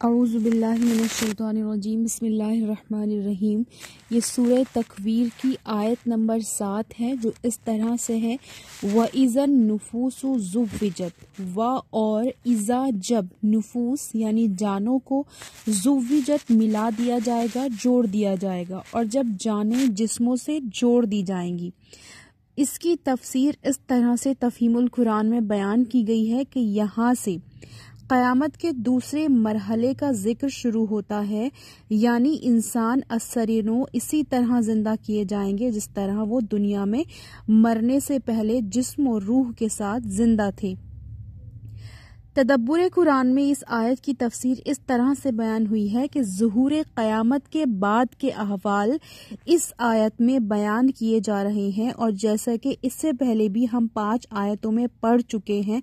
اعوذ باللہ من الشیطان الرجیم بسم اللہ الرحمن الرحیم۔ یہ سورہ تکویر کی آیت نمبر 7 ہے جو اس طرح سے ہے وَإِذَا النُّفُوسُ زُوِّجَتْ اور اذا جب نفوس یعنی جانوں کو زُوِّجَتْ ملا دیا جائے گا، جوڑ دیا جائے گا، اور جب جانیں جسموں سے جوڑ دی جائیں گی۔ اس کی تفسیر اس طرح سے تفہیم القرآن میں بیان کی گئی ہے کہ یہاں سے قیامت کے دوسرے مرحلے کا ذکر شروع ہوتا ہے، یعنی انسان اثر نو اسی طرح زندہ کیے جائیں گے جس طرح وہ دنیا میں مرنے سے پہلے جسم اور روح کے ساتھ زندہ تھے۔ تدبر قرآن میں اس آیت کی تفسیر اس طرح سے بیان ہوئی ہے کہ ظہور قیامت کے بعد کے احوال اس آیت میں بیان کیے جا رہے ہیں، اور جیسا کہ اس سے پہلے بھی ہم 5 آیتوں میں پڑھ چکے ہیں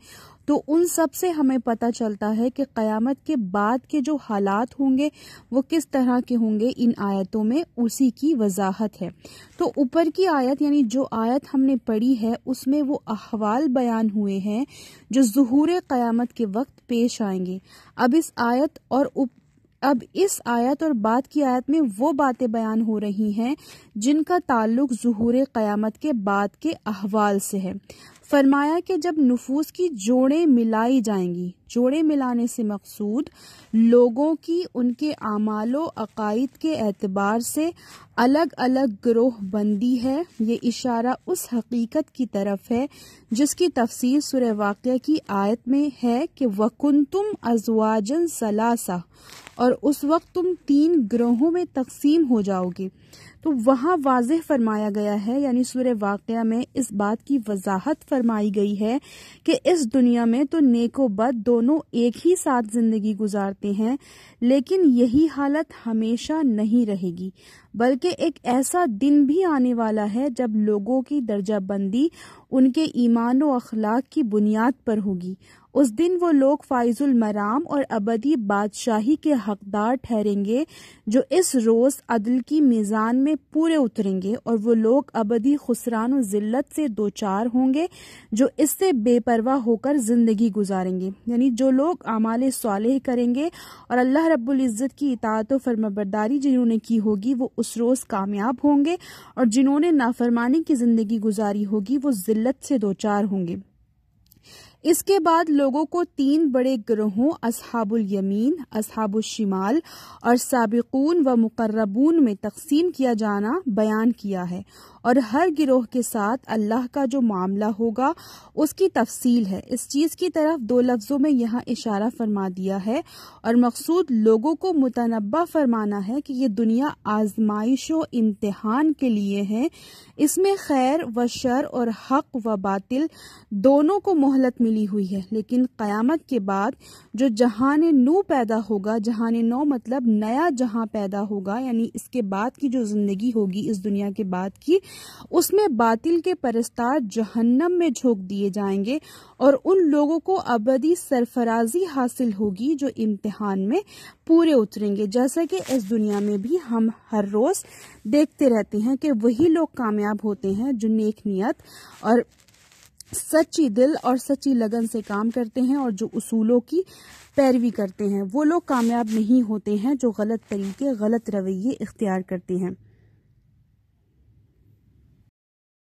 تو ان سب سے ہمیں پتہ چلتا ہے کہ قیامت کے بعد کے جو حالات ہوں گے وہ کس طرح کے ہوں گے۔ ان آیتوں میں اسی کی وضاحت ہے۔ تو اوپر کی آیت یعنی جو آیت ہم نے پڑھی ہے اس میں وہ احوال بیان ہوئے ہیں جو ظہور قیامت کے وقت پیش آئیں گے۔ اب اس آیت اور بعد کی آیت میں وہ باتیں بیان ہو رہی ہیں جن کا تعلق ظہور قیامت کے بعد کے احوال سے ہے۔ فرمایا کہ جب نفوس کی جوڑیں ملائی جائیں گی، جوڑیں ملانے سے مقصود لوگوں کی ان کے اعمال و عقائد کے اعتبار سے الگ الگ گروہ بندی ہے۔ یہ اشارہ اس حقیقت کی طرف ہے جس کی تفسیر سورہ واقعہ کی آیت میں ہے کہ وَكُنْتُمْ أَزْوَاجًا ثَلَاثَةً، اور اس وقت تم 3 گروہوں میں تقسیم ہو جاؤ گے۔ تو وہاں واضح فرمایا گیا ہے، یعنی سورہ واقعہ میں اس بات کی وضاحت فرمائی گئی ہے کہ اس دنیا میں تو نیک و بد دونوں ایک ہی ساتھ زندگی گزارتے ہیں، لیکن یہی حالت ہمیشہ نہیں رہے گی، بلکہ ایک ایسا دن بھی آنے والا ہے جب لوگوں کی درجہ بندی ان کے ایمان و اخلاق کی بنیاد پر ہوگی۔ اس دن وہ لوگ فائز المرام اور ابدی بادشاہی کے حقدار ٹھہریں گے جو اس روز عدل کی میزان میں پورے اتریں گے، اور وہ لوگ ابدی خسران و ذلت سے دوچار ہوں گے جو اس سے بے پرواہ ہو کر زندگی گزاریں گے۔ یعنی جو لوگ اعمال صالح کریں گے اور اللہ رب العزت کی اطاعت و فرمانبرداری جنہوں نے کی ہوگی وہ اس روز کامیاب ہوں گے، اور جنہوں نے نافرمانی کی زندگی گزاری ہوگی وہ ذلت سے دوچار ہوں گے۔ اس کے بعد لوگوں کو 3 بڑے گروہوں اصحاب الیمین، اصحاب الشمال اور سابقون و مقربون میں تقسیم کیا جانا بیان کیا ہے، اور ہر گروہ کے ساتھ اللہ کا جو معاملہ ہوگا اس کی تفصیل ہے۔ اس چیز کی طرف 2 لفظوں میں یہاں اشارہ فرما دیا ہے، اور مقصود لوگوں کو متنبہ فرمانا ہے کہ یہ دنیا آزمائش و امتحان کے لیے ہے، اس میں خیر و شر اور حق و باطل دونوں کو مہلت ملی ہوئی ہے، لیکن قیامت کے بعد جو جہان نو پیدا ہوگا، جہان نو مطلب نیا جہاں پیدا ہوگا، یعنی اس کے بعد کی جو زندگی ہوگی اس دنیا کے بعد کی، اس میں باطل کے پرستار جہنم میں جھونک دیے جائیں گے، اور ان لوگوں کو ابدی سرفرازی حاصل ہوگی جو امتحان میں پورے اتریں گے، جیسا کہ اس دنیا میں بھی ہم ہر روز دیکھتے رہتے ہیں کہ وہی لوگ کامیاب ہوتے ہیں جو نیک نیت اور سچی دل اور سچی لگن سے کام کرتے ہیں، اور جو اصولوں کی پیروی کرتے ہیں۔ وہ لوگ کامیاب نہیں ہوتے ہیں جو غلط طریقے، غلط رویے اختیار کرتے ہیں۔